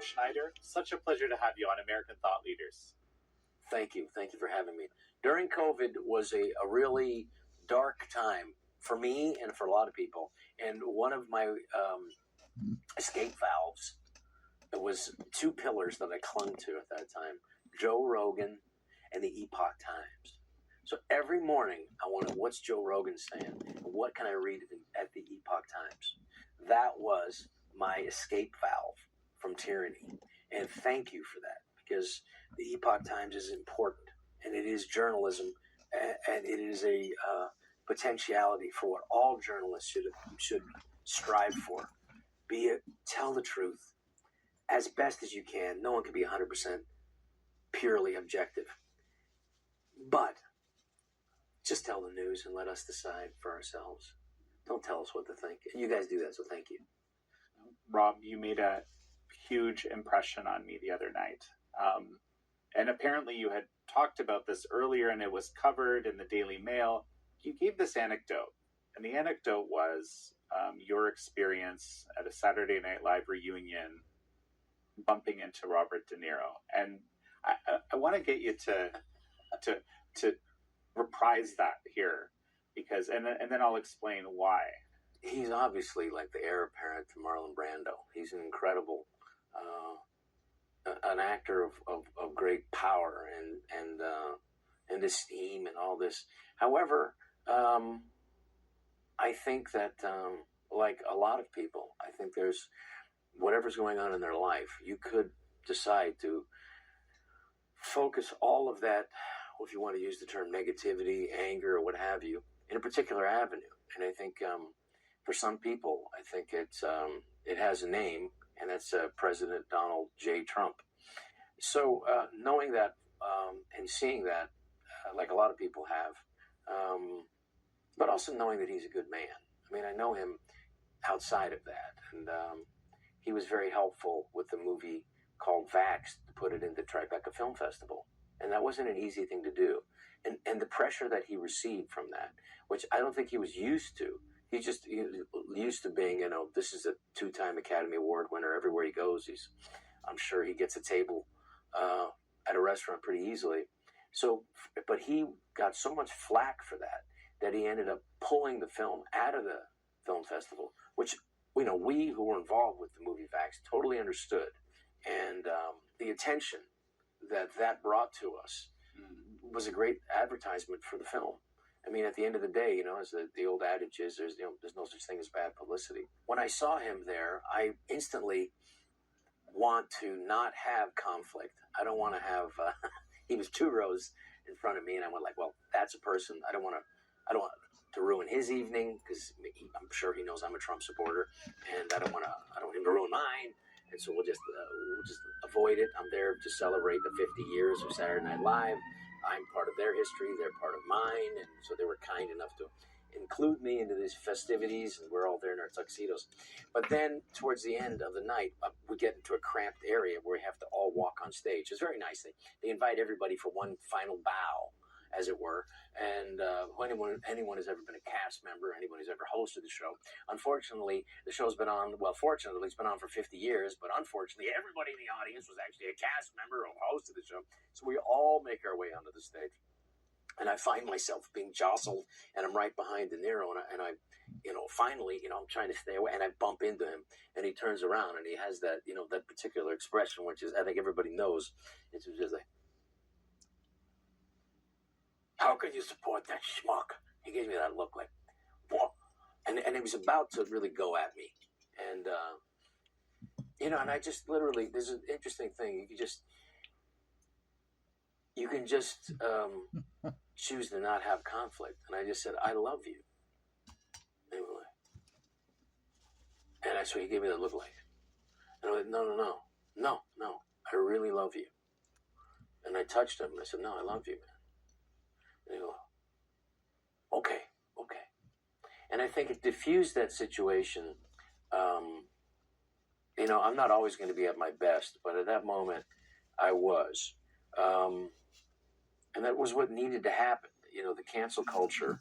Rob Schneider. Such a pleasure to have you on American Thought Leaders. Thank you. Thank you for having me. During COVID was a really dark time for me and for a lot of people. And one of my escape valves, it was two pillars that I clung to at that time, Joe Rogan and the Epoch Times. So every morning I wanted, what's Joe Rogan saying? What can I read at the Epoch Times? That was my escape valve from tyranny. And thank you for that, because the Epoch Times is important, and it is journalism, and it is a potentiality for what all journalists should strive for. Be it tell the truth as best as you can. No one can be 100% purely objective. But just tell the news and let us decide for ourselves. Don't tell us what to think. You guys do that, so thank you. Rob, you made a huge impression on me the other night. And apparently you had talked about this earlier and it was covered in the Daily Mail. You gave this anecdote, and the anecdote was your experience at a Saturday Night Live reunion bumping into Robert De Niro. And I want to get you to reprise that here, because and then I'll explain why. He's obviously like the heir apparent to Marlon Brando. He's an incredible an actor of great power and esteem and all this. However, I think that like a lot of people, I think there's whatever's going on in their life, you could decide to focus all of that, if you want to use the term negativity, anger, or what have you, in a particular avenue. And I think for some people, I think it has a name, and that's President Donald J. Trump. So knowing that and seeing that, like a lot of people have, but also knowing that he's a good man. I mean, I know him outside of that, and he was very helpful with the movie called Vaxxed to put it into Tribeca Film Festival. And that wasn't an easy thing to do. And the pressure that he received from that, which I don't think he was used to. He used to being, this is a 2-time Academy Award winner. Everywhere he goes, I'm sure he gets a table at a restaurant pretty easily. So, but he got so much flack for that he ended up pulling the film out of the film festival, which, we who were involved with the movie Vaxxed totally understood. And the attention that brought to us was a great advertisement for the film. I mean, at the end of the day, as the old adage is, there's no such thing as bad publicity. When I saw him there, I instantly want to not have conflict. I don't want to have. He was 2 rows in front of me, and I went like, well, that's a person. I don't want to ruin his evening, because I'm sure he knows I'm a Trump supporter, and I don't want him to ruin mine. And so we'll just avoid it. I'm there to celebrate the 50 years of Saturday Night Live. I'm part of their history. They're part of mine. And so they were kind enough to include me into these festivities, and we're all there in our tuxedos. But then towards the end of the night, we get into a cramped area where we have to all walk on stage. It's very nice. They invite everybody for one final bow, as it were. And anyone who's ever been a cast member, anyone who's ever hosted the show, unfortunately, the show's been on, fortunately, it's been on for 50 years, but unfortunately, everybody in the audience was actually a cast member or hosted the show. So we all make our way onto the stage. And I find myself being jostled, and I'm right behind De Niro, and I finally, I'm trying to stay away, and I bump into him, and he turns around, and he has that, that particular expression, which is, I think everybody knows, it's just like, how could you support that schmuck? He gave me that look like, what? And he was about to really go at me. And, and I just literally, there's an interesting thing. You can just choose to not have conflict. And I just said, I love you. Anyway. And that's what he gave me that look like. And I went, no, I really love you. And I touched him, and I said, no, I love you, man. And he goes, okay. And I think it diffused that situation. I'm not always going to be at my best, but at that moment, I was. And that was what needed to happen. The cancel culture,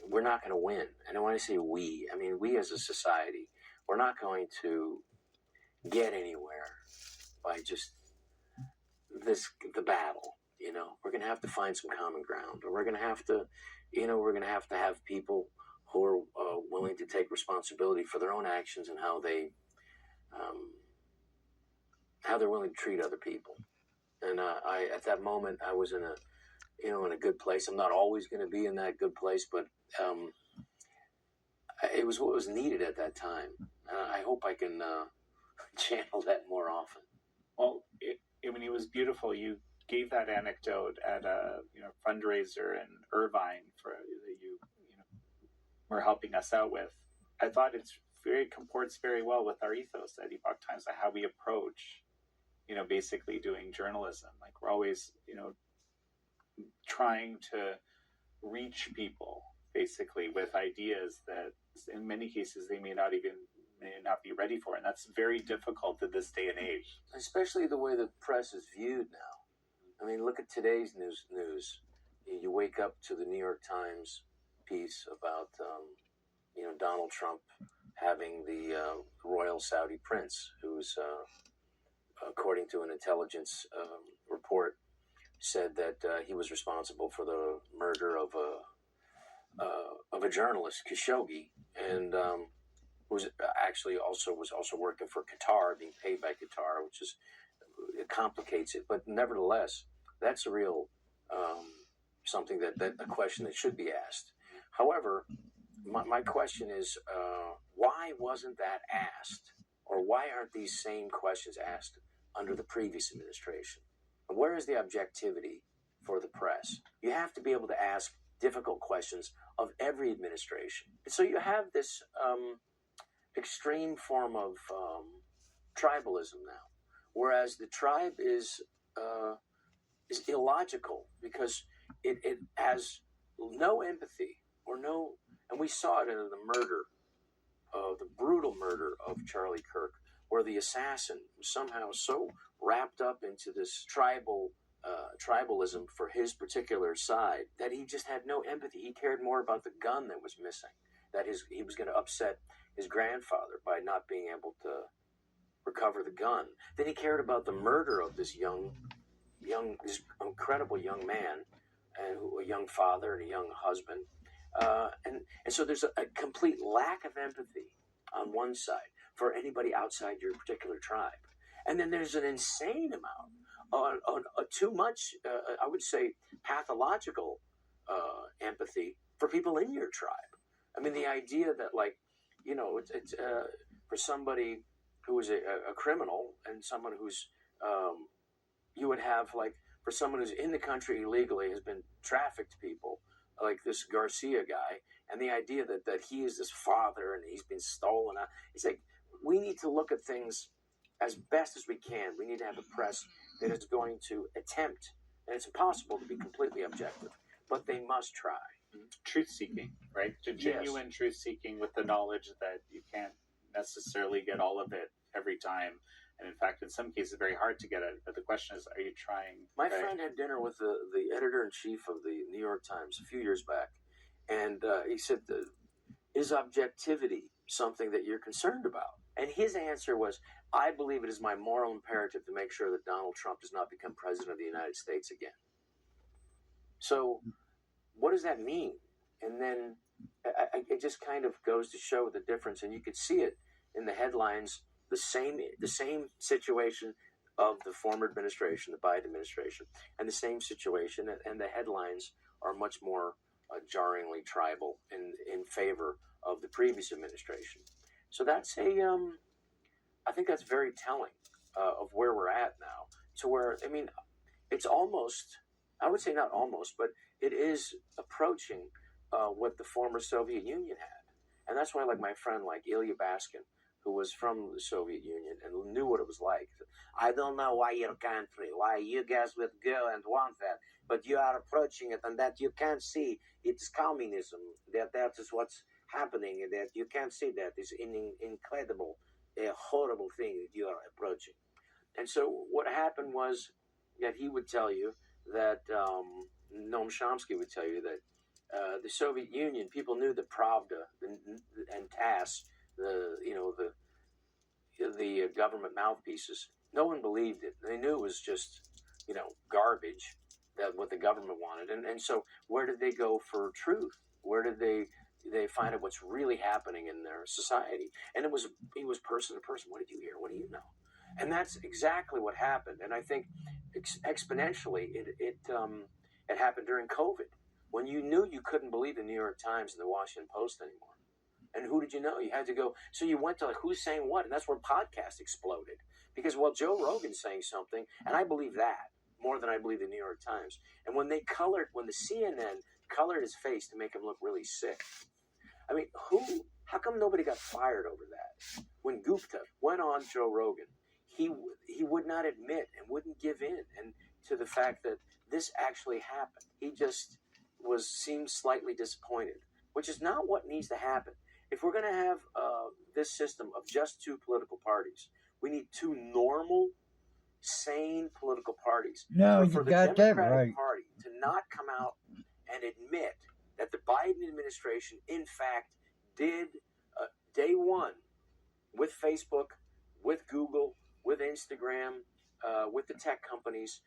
we're not going to win. And when I say we, I mean we as a society, we're not going to get anywhere by just the battle. We're going to have to find some common ground, or we're going to have to, have people who are willing to take responsibility for their own actions and how they're willing to treat other people. And at that moment, I was in a good place. I'm not always going to be in that good place, but it was what was needed at that time. I hope I can channel that more often. Well, it was beautiful. You gave that anecdote at a fundraiser in Irvine that you were helping us out with. I thought comports very well with our ethos at Epoch Times, like how we approach basically doing journalism. Like we're always trying to reach people basically with ideas that in many cases they may not be ready for, and that's very difficult in this day and age, especially the way the press is viewed now. I mean, look at today's news. You wake up to the New York Times piece about Donald Trump having the royal Saudi prince, who's according to an intelligence report, said that he was responsible for the murder of a journalist, Khashoggi, and was also working for Qatar, being paid by Qatar, it complicates it. But nevertheless, that's a real something that a question that should be asked. However, my question is, why wasn't that asked, or why aren't these same questions asked under the previous administration? And where is the objectivity for the press? You have to be able to ask difficult questions of every administration. So you have this extreme form of tribalism now, whereas the tribe is illogical because it has no empathy or no, and we saw it in the brutal murder of Charlie Kirk, where the assassin was somehow so wrapped up into this tribalism for his particular side that he just had no empathy. He cared more about the gun that was missing, that he was going to upset his grandfather by not being able to recover the gun. Then he cared about the murder of this this incredible young man, and a young father and a young husband. And so there's a complete lack of empathy on one side for anybody outside your particular tribe. And then there's an insane amount, too much, I would say, pathological empathy for people in your tribe. I mean, the idea that, it's for somebody who is a criminal and someone who's, you would have, for someone who's in the country illegally, has been trafficked people, like this Garcia guy, and the idea that he is this father and he's been stolen. It's like, we need to look at things as best as we can. We need to have a press that is going to attempt, and it's impossible to be completely objective, but they must try. Truth-seeking, right? Genuine truth-seeking with the knowledge that you can't necessarily get all of it every time. And in fact, in some cases, very hard to get it. But the question is, are you trying? My friend had dinner with the editor-in-chief of the New York Times a few years back, and he said, is objectivity something that you're concerned about? And his answer was, I believe it is my moral imperative to make sure that Donald Trump does not become president of the United States again. So what does that mean? And then it just kind of goes to show the difference. And you could see it in the headlines, the same situation of the former administration, the Biden administration, and the same situation. And the headlines are much more jarringly tribal in favor of the previous administration. So that's I think that's very telling of where we're at now, to where, I mean, it's almost, I would say not almost, but it is approaching what the former Soviet Union had. And that's why, my friend, Ilya Baskin, who was from the Soviet Union and knew what it was like. I don't know why your country, why you guys would go and want that, but you are approaching it, and that you can't see it's communism, that is what's happening, and that you can't see that is an incredible, horrible thing that you are approaching. And so what happened was that he would tell you that, Noam Chomsky would tell you that the Soviet Union, people knew the Pravda and TASS, the government mouthpieces, no one believed it. They knew it was just, garbage, that what the government wanted. And so where did they go for truth? Where did they find out what's really happening in their society? And it was person to person. What did you hear? What do you know? And that's exactly what happened. And I think exponentially it happened during COVID, when you knew you couldn't believe the New York Times and the Washington Post anymore. And who did you know? You had to go. So you went to who's saying what, and that's where podcasts exploded. Because Joe Rogan's saying something, and I believe that more than I believe the New York Times. And when the CNN colored his face to make him look really sick, I mean, how come nobody got fired over that? When Gupta went on Joe Rogan, he would not admit and wouldn't give in and to the fact that this actually happened. He just seemed slightly disappointed, which is not what needs to happen. If we're going to have this system of just two political parties, we need two normal, sane political parties. No, but you for the got that Democratic right. Party to not come out and admit that the Biden administration, in fact, did day one with Facebook, with Google, with Instagram, with the tech companies,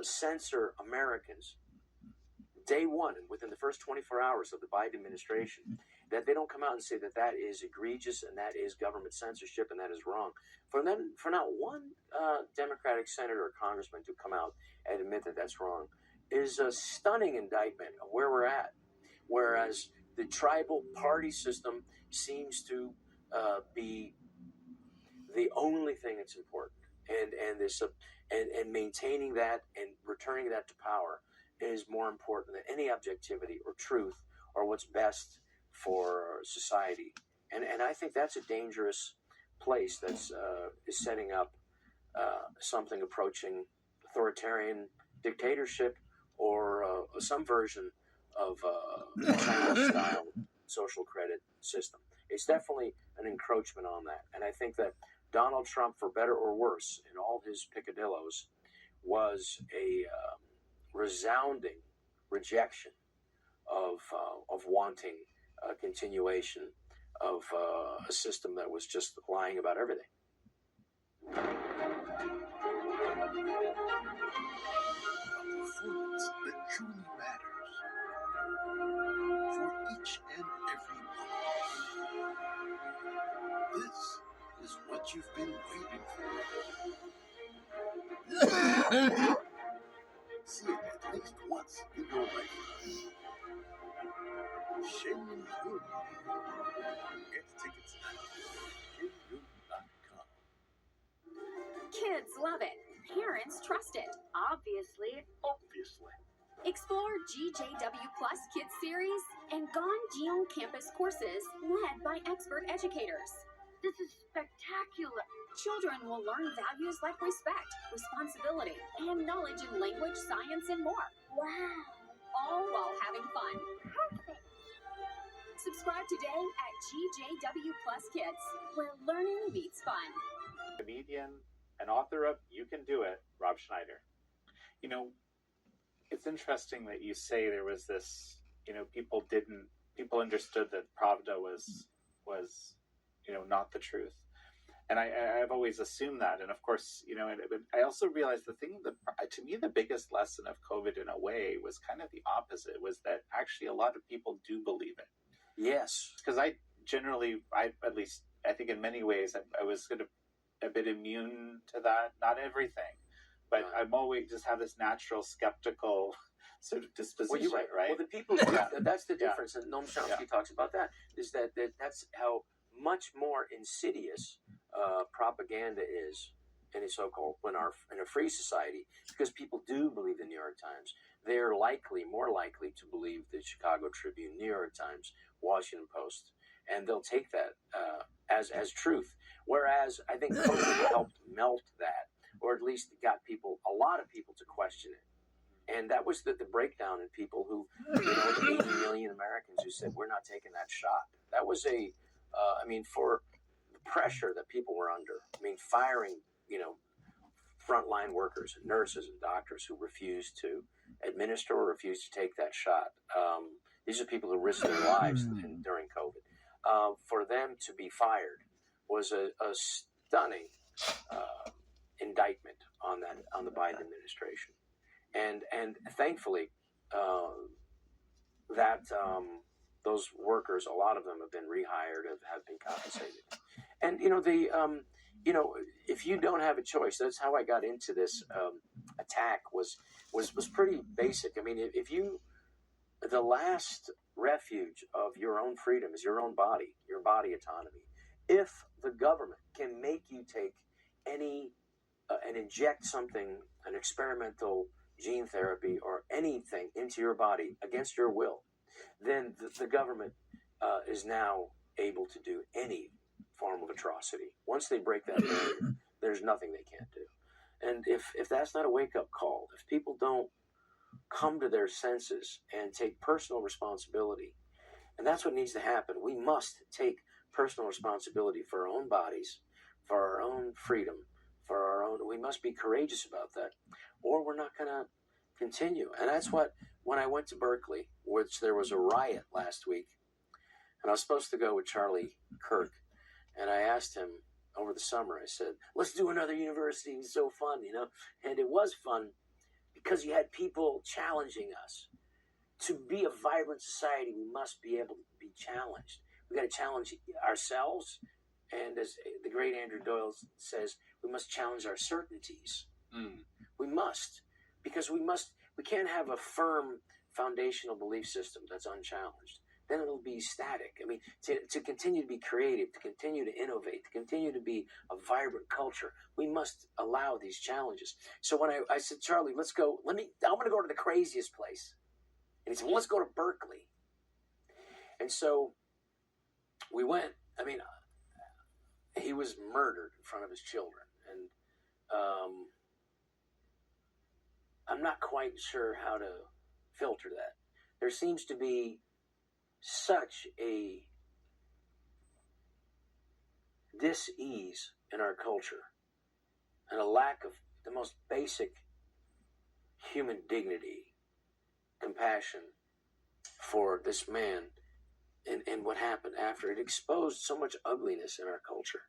censor Americans. Day one, and within the first 24 hours of the Biden administration, that they don't come out and say that that is egregious and that is government censorship and that is wrong. For not one Democratic senator or congressman to come out and admit that that's wrong is a stunning indictment of where we're at. Whereas the tribal party system seems to be the only thing that's important, and maintaining that and returning that to power is more important than any objectivity or truth or what's best for society. And I think that's a dangerous place that's is setting up something approaching authoritarian dictatorship or some version of China-style social credit system. It's definitely an encroachment on that. And I think that Donald Trump, for better or worse, in all his picadillos, was a resounding rejection of wanting a continuation of a system that was just lying about everything. A performance that truly matters for each and every one of us. This is what you've been waiting for. See it at least once in your lifetime. Shenmue. Get tickets now. Shenmue.com. Kids love it. Parents trust it. Obviously. Explore GJW Plus Kids Series and Ganjian Campus courses led by expert educators. This is spectacular. Children will learn values like respect, responsibility, and knowledge in language, science, and more. Wow. All while having fun. Perfect. Subscribe today at GJW Plus Kids, where learning meets fun. Comedian and author of You Can Do It, Rob Schneider. You know, it's interesting that you say there was this, people understood that Pravda was not the truth. And I've always assumed that. And of course, I also realized the thing that, to me, the biggest lesson of COVID in a way was kind of the opposite, was that actually a lot of people do believe it. Yes. Because I think in many ways, I was sort of a bit immune to that. Not everything, but I'm always just have this natural skeptical sort of disposition, right? Well, the people, that's the difference. And Noam Chomsky talks about that, is that's how much more insidious propaganda is in a so-called, in a free society, because people do believe the New York Times. They're more likely to believe the Chicago Tribune, New York Times, Washington Post, and they'll take that as truth. Whereas I think COVID helped melt that, or at least got a lot of people to question it. And that was the breakdown in people who, the 80 million Americans who said, we're not taking that shot. That was for the pressure that people were under. Firing, frontline workers, and nurses and doctors who refused to administer or refused to take that shot. These are people who risked their lives during COVID. For them to be fired was a stunning indictment on the Biden administration, and thankfully that those workers, a lot of them have been rehired, have been compensated, and if you don't have a choice, that's how I got into this attack. Was pretty basic. I mean, if you, the last refuge of your own freedom is your own body, your body autonomy. If the government can make you take any and inject something, an experimental gene therapy or anything into your body against your will, then the government is now able to do any form of atrocity. Once they break that barrier, there's nothing they can't do. And if that's not a wake-up call, if people don't come to their senses and take personal responsibility, and that's what needs to happen. We must take personal responsibility for our own bodies, for our own freedom, for our own. We must be courageous about that, or we're not going to continue. And that's what, when I went to Berkeley, which there was a riot last week, and I was supposed to go with Charlie Kirk, and I asked him over the summer, I said, let's do another university. It's so fun, and it was fun because you had people challenging us. To be a vibrant society, we must be able to be challenged. We got to challenge ourselves, and as the great Andrew Doyle says, we must challenge our certainties. We must, because we can't have a firm foundational belief system that's unchallenged. Then it'll be static. I mean, to continue to be creative, to continue to innovate, to continue to be a vibrant culture, we must allow these challenges. So when I said, Charlie, let's go, I'm going to go to the craziest place. And he said, well, let's go to Berkeley. And so we went. I mean, he was murdered in front of his children. And I'm not quite sure how to filter that. There seems to be such a dis-ease in our culture and a lack of the most basic human dignity, compassion for this man and what happened after. It exposed so much ugliness in our culture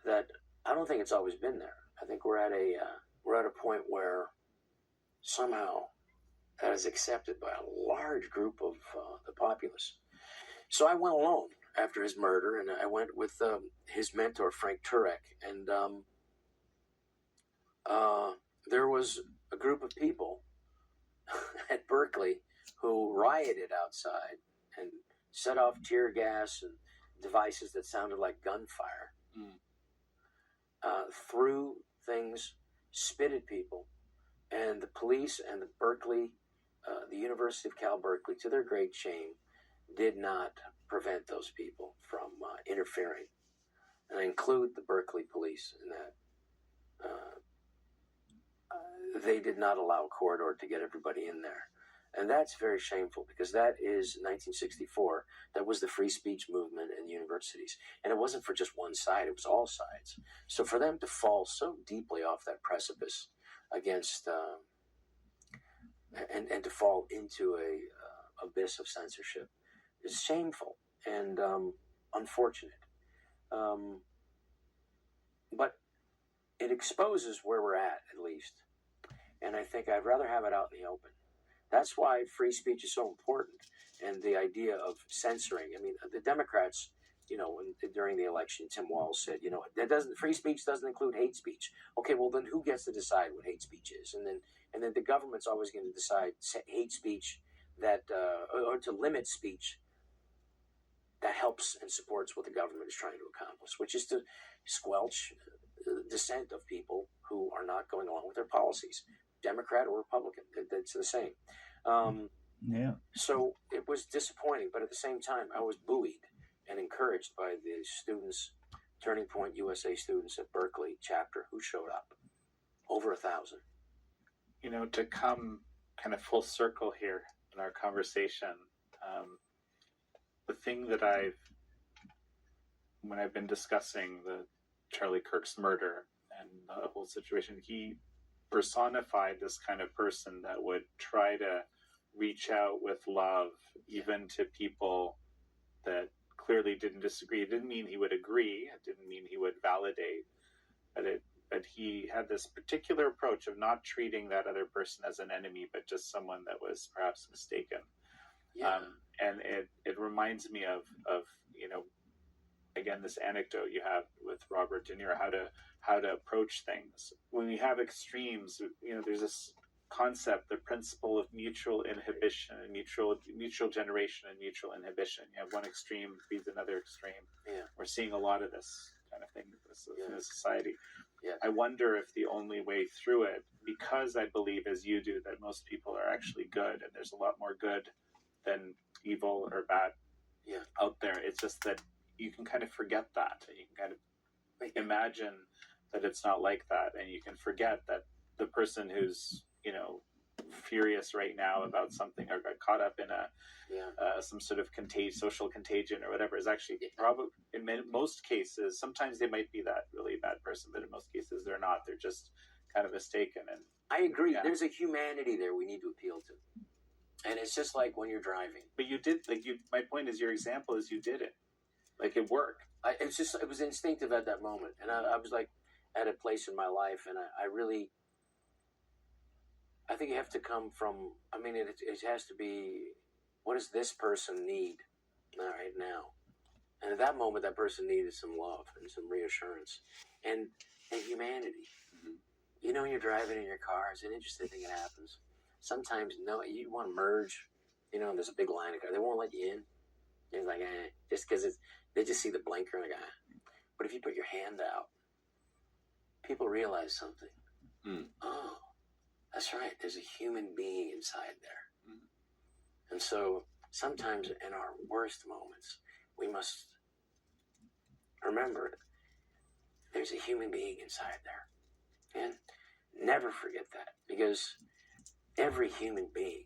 that I don't think it's always been there. I think we're at a point where somehow that is accepted by a large group of the populace. So I went alone after his murder, and I went with his mentor, Frank Turek, and there was a group of people at Berkeley who rioted outside and set off tear gas and devices that sounded like gunfire, threw things, spit at people, and the police and the Berkeley, the University of Cal Berkeley, to their great shame, did not prevent those people from interfering. And I include the Berkeley police in that. They did not allow a corridor to get everybody in there. And that's very shameful, because that is 1964. That was the free speech movement in universities. And it wasn't for just one side, it was all sides. So for them to fall so deeply off that precipice against, and to fall into a abyss of censorship is shameful and unfortunate. But it exposes where we're at least. And I think I'd rather have it out in the open. That's why free speech is so important, and the idea of censoring. I mean, the Democrats, during the election, Tim Walz said, free speech doesn't include hate speech. Okay, well then who gets to decide what hate speech is? And then the government's always going to decide hate speech that, or to limit speech that helps and supports what the government is trying to accomplish, which is to squelch dissent of people who are not going along with their policies. Democrat or Republican, it's the same. So it was disappointing, but at the same time, I was buoyed and encouraged by the students, Turning Point USA students at Berkeley chapter, who showed up, over 1,000. To come kind of full circle here in our conversation, the thing that when I've been discussing the Charlie Kirk's murder and the whole situation, he personified this kind of person that would try to reach out with love even to people that clearly didn't disagree. It didn't mean he would agree. It didn't mean he would validate. But he had this particular approach of not treating that other person as an enemy, but just someone that was perhaps mistaken. Yeah. And it reminds me of again, this anecdote you have with Robert De Niro, how to approach things when we have extremes. There's this concept, the principle of mutual inhibition and mutual generation and mutual inhibition. You have one extreme feeds another extreme. Yeah. We're seeing a lot of this kind of thing in the society. Yeah. I wonder if the only way through it, because I believe, as you do, that most people are actually good, and there's a lot more good than evil or bad out there. It's just that you can kind of forget that, and you can kind of imagine that it's not like that, and you can forget that the person who's furious right now about something or got caught up in some sort of social contagion or whatever is actually probably, in most cases, sometimes they might be that really bad person, but in most cases they're not. They're just kind of mistaken. And I agree. There's a humanity there we need to appeal to, and it's just like when you're driving. But you did, my point is, your example is you did it. Like, it worked. It was instinctive at that moment, and I was like at a place in my life, and I think you have to come from. I mean, it has to be, what does this person need right now? And at that moment, that person needed some love and some reassurance and humanity. Mm-hmm. When you're driving in your car, it's an interesting thing that happens. Sometimes, you want to merge. There's a big line of cars. They won't let you in. It's like, just because they just see the blinker and but if you put your hand out, people realize something. Mm. Oh, that's right. There's a human being inside there. Mm. And so sometimes in our worst moments, we must remember there's a human being inside there. And never forget that, because every human being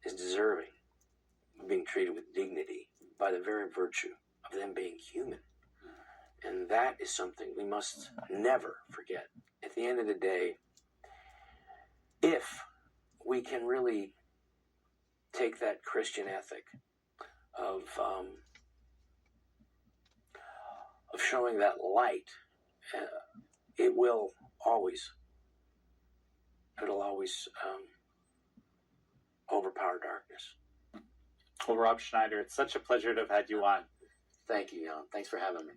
is deserving of being treated with dignity by the very virtue of them being human. And that is something we must never forget. At the end of the day, if we can really take that Christian ethic of showing that light, it'll always overpower darkness. Well, Rob Schneider, it's such a pleasure to have had you on. Thank you, Jan. Thanks for having me.